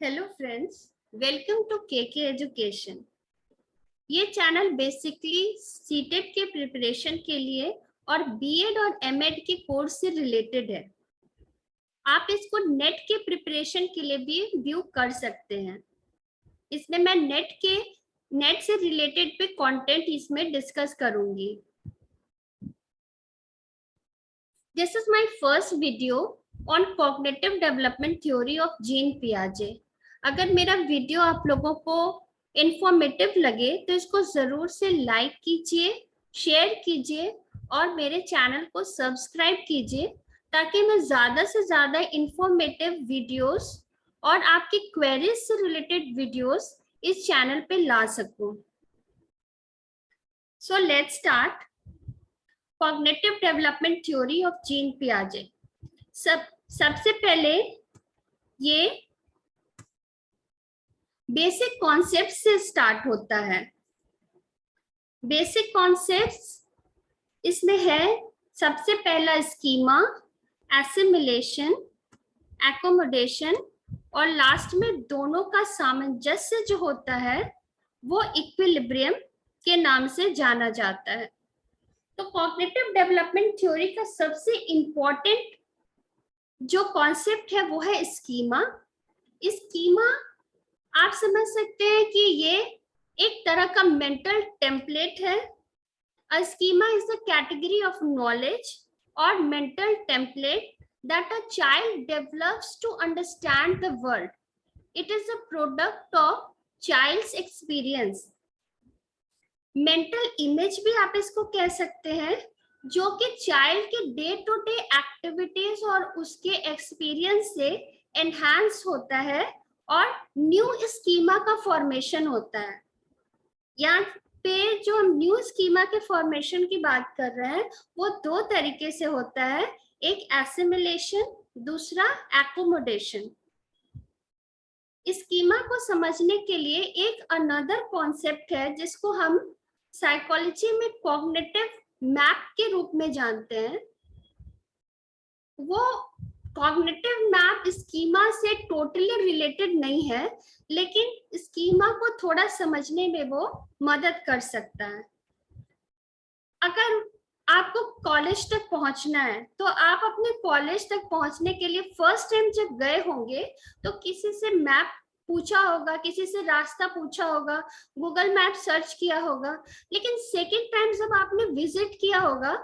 Hello friends, welcome to KK education. ये channel basically CTET के preparation के लिए और बीएड और एमएड के कोर्स से रिलेटेड है। आप इसको नेट के प्रिपरेशन के लिए भी व्यू कर सकते हैं। इसमें मैं नेट से रिलेटेड पे कंटेंट इसमें डिस्कस करूंगी। This is my first video on cognitive development theory of Jean पियाजे। अगर मेरा वीडियो आप लोगों को इंफॉर्मेटिव लगे तो इसको जरूर से लाइक कीजिए, शेयर कीजिए और मेरे चैनल को सब्सक्राइब कीजिए ताकि मैं ज्यादा से ज्यादा इंफॉर्मेटिव वीडियोस और आपकी क्वेरीज से रिलेटेड वीडियोस इस चैनल पे ला सकूं। So let's start cognitive development theory of Jean पियाजे। सबसे पहले ये बेसिक कॉन्सेप्ट से स्टार्ट होता है। बेसिक कॉन्सेप्ट्स इसमें है सबसे पहला स्कीमा, एसिमिलेशन, एकोमोडेशन और लास्ट में दोनों का सामंजस्य जो होता है वो इक्विलिब्रियम के नाम से जाना जाता है। तो कॉग्निटिव डेवलपमेंट थ्योरी का सबसे इंपॉर्टेंट जो कॉन्सेप्ट है वो है स्कीमा। स्कीमा आप समझ सकते हैं कि ये एक तरह का मेंटल टेम्पलेट है। A schema is a category of knowledge or mental template that a child develops to understand the world. It is a product of child's experience. Mental image भी आप इसको कह सकते हैं, जो कि चाइल्ड के डे टू डे एक्टिविटीज और उसके एक्सपीरियंस से एनहांस होता है और न्यू स्कीमा का फॉर्मेशन होता है। यहाँ पे जो हम न्यू स्कीमा के फॉर्मेशन की बात कर रहे हैं वो दो तरीके से होता है, एक एसिमिलेशन, दूसरा एकोमोडेशन। स्कीमा को समझने के लिए एक अनदर कॉन्सेप्ट है जिसको हम साइकोलॉजी में कॉग्निटिव मैप के रूप में जानते हैं। वो कॉग्निटिव मैप स्कीमा से टोटली रिलेटेड नहीं है, लेकिन स्कीमा को थोड़ा समझने में वो मदद कर सकता है। अगर आपको कॉलेज तक पहुंचना है तो आप अपने कॉलेज तक पहुंचने के लिए फर्स्ट टाइम जब गए होंगे तो किसी से मैप पूछा होगा, किसी से रास्ता पूछा होगा, गूगल मैप सर्च किया होगा। लेकिन सेकेंड टाइम जब आपने विजिट किया होगा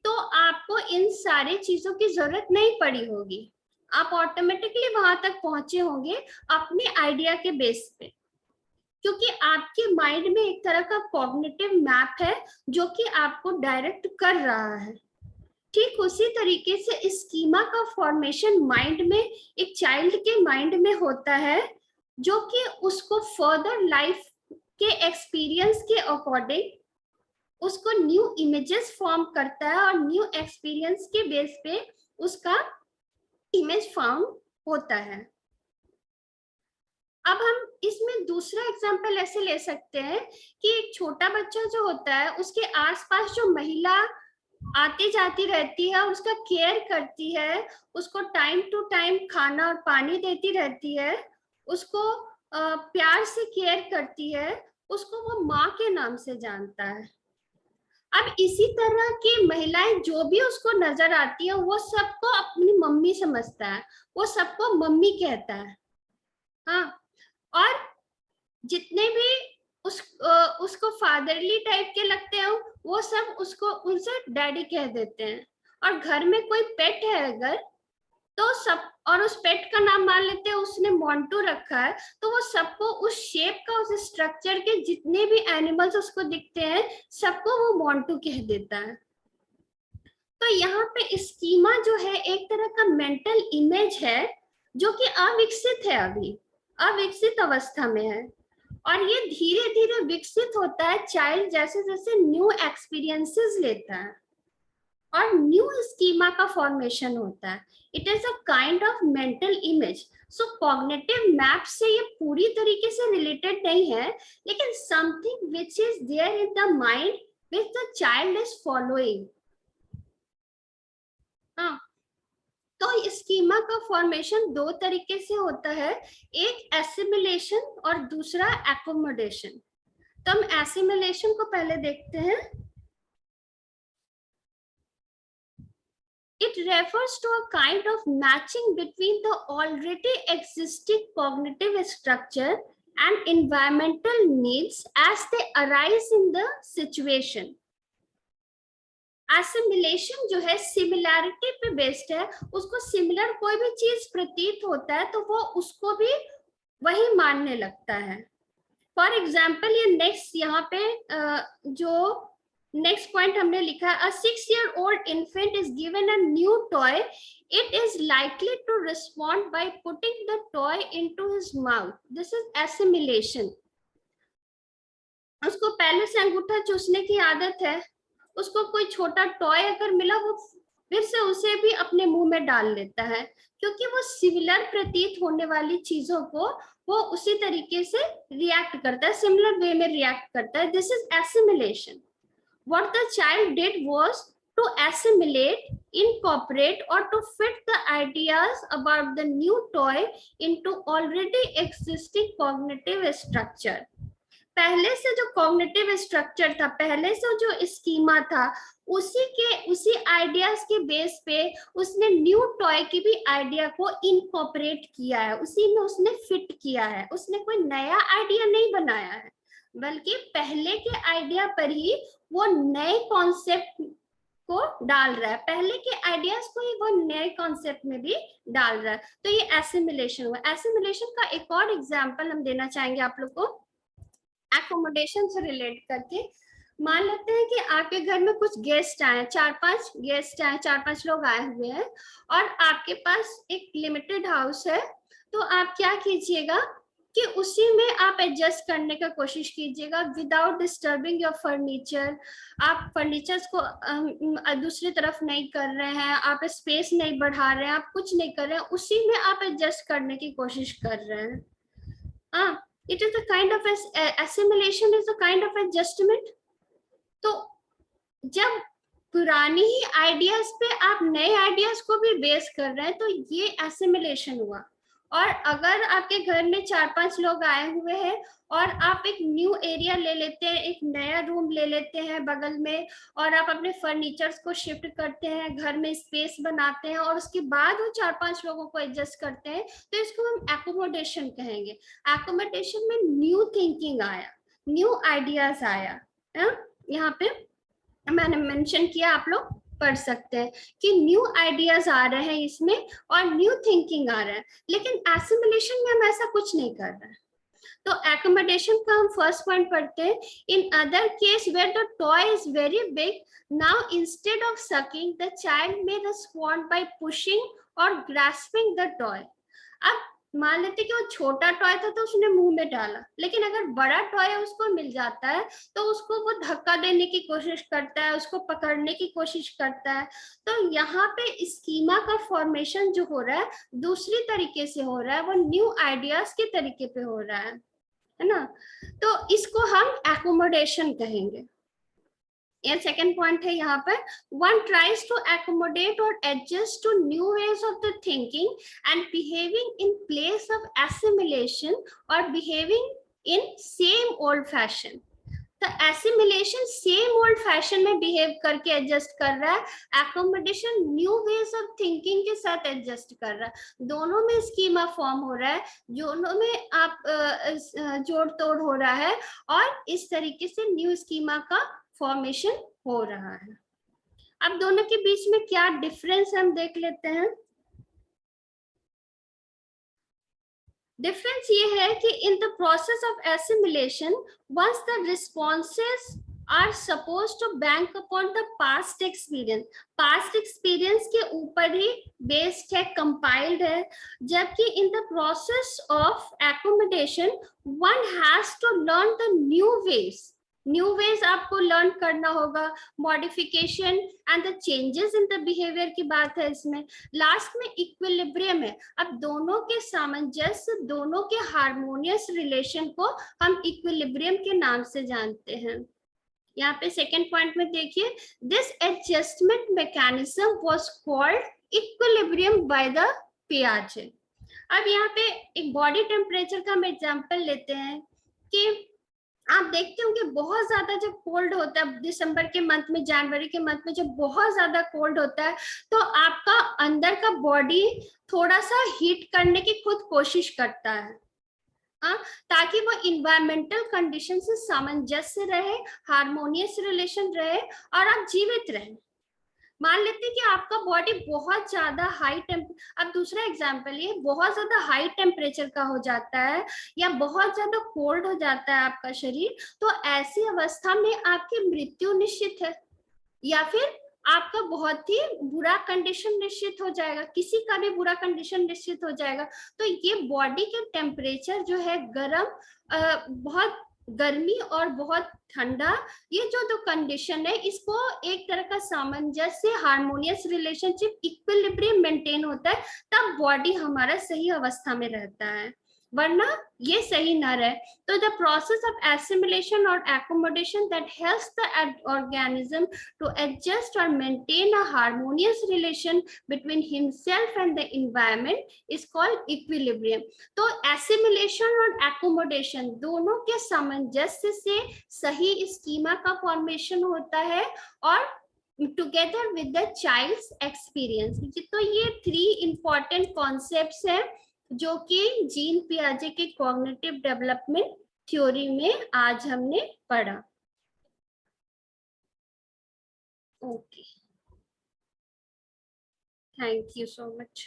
तो आपको इन सारी चीजों की जरूरत नहीं पड़ी होगी। आप ऑटोमेटिकली वहां तक पहुंचे होंगे अपने आइडिया के बेस पे, क्योंकि आपके माइंड में एक तरह का कॉग्निटिव मैप है जो कि आपको डायरेक्ट कर रहा है। ठीक उसी तरीके से स्कीमा का फॉर्मेशन माइंड में, एक चाइल्ड के माइंड में होता है, जो कि उसको फर्दर लाइफ के एक्सपीरियंस के अकॉर्डिंग उसको न्यू इमेजेस फॉर्म करता है और न्यू एक्सपीरियंस के बेस पे उसका इमेज फॉर्म होता है। अब हम इसमें दूसरा एग्जांपल ऐसे ले सकते हैं कि एक छोटा बच्चा जो होता है उसके आसपास जो महिला आती जाती रहती है और उसका केयर करती है, उसको टाइम टू टाइम खाना और पानी देती रहती है, उसको प्यार से केयर करती है, उसको वो माँ के नाम से जानता है। अब इसी तरह की महिलाएं जो भी उसको नजर आती है वो सबको अपनी मम्मी समझता है, वो सबको मम्मी कहता है। हाँ, और जितने भी उसको फादरली टाइप के लगते हैं वो सब उसको उनसे डैडी कह देते हैं। और घर में कोई पेट है अगर तो सब, और उस पेट का नाम मान लेते हैं उसने मोंटू रखा है, तो वो सबको उस शेप का, उस स्ट्रक्चर के जितने भी एनिमल्स उसको दिखते हैं सबको वो मोंटू कह देता है। तो यहाँ पे स्कीमा जो है एक तरह का मेंटल इमेज है जो कि अविकसित है, अभी अविकसित अवस्था में है और ये धीरे धीरे विकसित होता है चाइल्ड जैसे जैसे न्यू एक्सपीरियंसेस लेता है और न्यू स्कीमा का फॉर्मेशन होता है। It is a kind of mental image. So cognitive map से ये पूरी तरीके से रिलेटेड नहीं है, लेकिन something which is there in the mind which the child is following. हाँ, तो स्कीमा स्कीमा का फॉर्मेशन दो तरीके से होता है, एक एसिमिलेशन और दूसरा एकोमोडेशन। तो हम एसिमिलेशन को पहले देखते हैं। It refers to a kind of matching between the already existing cognitive structure and environmental needs as they arise in the situation. Assimilation जो है सिमिलैरिटी पे बेस्ड है, उसको सिमिलर कोई भी चीज प्रतीत होता है तो वो उसको भी वही मानने लगता है। फॉर एग्जाम्पल ये नेक्स्ट यहाँ पे जो नेक्स्ट पॉइंट हमने लिखा है, a 6-year-old infant is given a new toy, it is likely to respond by putting the toy into his mouth. This is assimilation. उसको पहले से अंगूठा चूसने की आदत है, उसको कोई छोटा टॉय अगर मिला वो फिर से उसे भी अपने मुंह में डाल लेता है, क्योंकि वो सिमिलर प्रतीत होने वाली चीजों को वो उसी तरीके से रिएक्ट करता है, सिमिलर वे में रिएक्ट करता है। This is assimilation. What the child did was to assimilate, incorporate, or to fit the ideas about the new toy into already existing cognitive structure. पहले से जो कॉग्निटिव स्ट्रक्चर था, पहले से जो स्कीमा था, उसी आइडियाज के बेस पे उसने न्यू टॉय की भी आइडिया को इनकॉर्पोरेट किया है, उसी में उसने फिट किया है। उसने कोई नया आइडिया नहीं बनाया है, बल्कि पहले के आइडिया पर ही वो नए कॉन्सेप्ट को डाल रहा है, पहले के आइडियाज को ही वो नए कॉन्सेप्ट में भी डाल रहा है। तो ये एसिमिलेशन हुआ। एसिमिलेशन का एक और एग्जांपल हम देना चाहेंगे आप लोग को एकोमोडेशन से रिलेट करके। मान लेते हैं कि आपके घर में कुछ गेस्ट आए, 4-5 गेस्ट आए, 4-5 लोग आए हुए हैं और आपके पास एक लिमिटेड हाउस है, तो आप क्या कीजिएगा कि उसी में आप एडजस्ट करने का कोशिश कीजिएगा विदाउट डिस्टर्बिंग योर फर्नीचर। आप फर्नीचर्स को दूसरी तरफ नहीं कर रहे हैं, आप स्पेस नहीं बढ़ा रहे हैं, आप कुछ नहीं कर रहे हैं, उसी में आप एडजस्ट करने की कोशिश कर रहे हैं। हाँ, it is a kind of assimilation is a kind of adjustment. तो जब पुरानी ही आइडियाज पे आप नए आइडियाज को भी बेस कर रहे हैं तो ये एसिमिलेशन हुआ। और अगर आपके घर में 4-5 लोग आए हुए हैं और आप एक न्यू एरिया ले लेते हैं, एक नया रूम ले लेते हैं बगल में, और आप अपने फर्नीचर्स को शिफ्ट करते हैं, घर में स्पेस बनाते हैं और उसके बाद वो 4-5 लोगों को एडजस्ट करते हैं, तो इसको हम एकोमोडेशन कहेंगे। एकोमोडेशन में न्यू थिंकिंग आया, न्यू आइडियाज आया। यहाँ पे मैंने मेंशन किया, आप लोग पढ़ सकते हैं कि न्यू आइडियाज आ रहे हैं इसमें और न्यू थिंकिंग आ रहा है, लेकिन एसिमिलेशन में हम ऐसा कुछ नहीं कर रहे हैं। तो एकोमोडेशन का हम फर्स्ट पॉइंट पढ़ते हैं। In other case where the toy is very big, now instead of sucking the child may respond by pushing or grasping the toy. अब मान लेते कि वो छोटा टॉय था तो उसने मुंह में डाला, लेकिन अगर बड़ा टॉय उसको मिल जाता है तो उसको वो धक्का देने की कोशिश करता है, उसको पकड़ने की कोशिश करता है। तो यहाँ पे स्कीमा का फॉर्मेशन जो हो रहा है दूसरी तरीके से हो रहा है, वो न्यू आइडियाज के तरीके पे हो रहा है ना। तो इसको हम एकोमोडेशन कहेंगे। ये सेकेंड पॉइंट है यहाँ पर, one tries to accommodate or adjust to new ways of the thinking and behaving in place of assimilation or behaving in same old fashion। तो एसिमिलेशन सेम ओल्ड फैशन में behave करके adjust कर रहा है, accommodation new ways of thinking के साथ adjust कर रहा है। दोनों में स्कीमा फॉर्म हो रहा है, दोनों में आप जोड़ तोड़ हो रहा है और इस तरीके से न्यू स्कीमा का फॉर्मेशन हो रहा है। अब दोनों के बीच में क्या डिफरेंस हम देख लेते हैं। डिफरेंस ये है कि in the process of assimilation once the responses are suppose to bank upon the past experience के ऊपर ही बेस्ड है, कंपाइल्ड है, जबकि in the process of accommodation one has to learn the new ways आपको लर्न करना होगा, modification and the changes in the behaviour की बात है इसमें। लास्ट में इक्विलिब्रियम है। अब दोनों के सामंजस्य, दोनों के हार्मोनियस रिलेशन को हम इक्विलिब्रियम के नाम से जानते हैं। यहाँ पे सेकेंड पॉइंट में देखिए, this adjustment mechanism was called equilibrium by the पियाजे। अब यहाँ पे एक बॉडी टेम्परेचर का हम एग्जांपल लेते हैं कि आप देखते होंगे बहुत ज्यादा जब कोल्ड होता है दिसंबर के मंथ में, जनवरी के मंथ में जब बहुत ज्यादा कोल्ड होता है तो आपका अंदर का बॉडी थोड़ा सा हीट करने की खुद कोशिश करता है, ताकि वो इन्वायरमेंटल कंडीशन से सामंजस्य रहे, हार्मोनियस रिलेशन रहे और आप जीवित रहें। मान लेते हैं कि आपका बॉडी बहुत ज्यादा हाई अब दूसरा एग्जांपल ये बहुत ज्यादा हाई टेम्परेचर का हो जाता है या बहुत ज्यादा कोल्ड हो जाता है आपका शरीर, तो ऐसी अवस्था में आपकी मृत्यु निश्चित है या फिर आपका बहुत ही बुरा कंडीशन निश्चित हो जाएगा, किसी का भी बुरा कंडीशन निश्चित हो जाएगा। तो ये बॉडी के टेम्परेचर जो है गर्म, बहुत गर्मी और बहुत ठंडा, ये जो कंडीशन है इसको एक तरह का सामंजस्य, हार्मोनियस रिलेशनशिप, इक्विलिब्रियम मेंटेन होता है, तब बॉडी हमारा सही अवस्था में रहता है, वरना ये सही ना रहे। तो द प्रोसेस ऑफ एसिमिलेशन और accommodation that helps the organism to adjust or maintain a harmonious relation between himself and the environment is called equilibrium। तो assimilation और accommodation दोनों के सामंजस्य से सही स्कीमा का फॉर्मेशन होता है और together with the child's experience. तो ये 3 इंपॉर्टेंट कॉन्सेप्ट्स हैं जो कि जीन पियाजे के कॉग्निटिव डेवलपमेंट थ्योरी में आज हमने पढ़ा। Okay, thank you so much.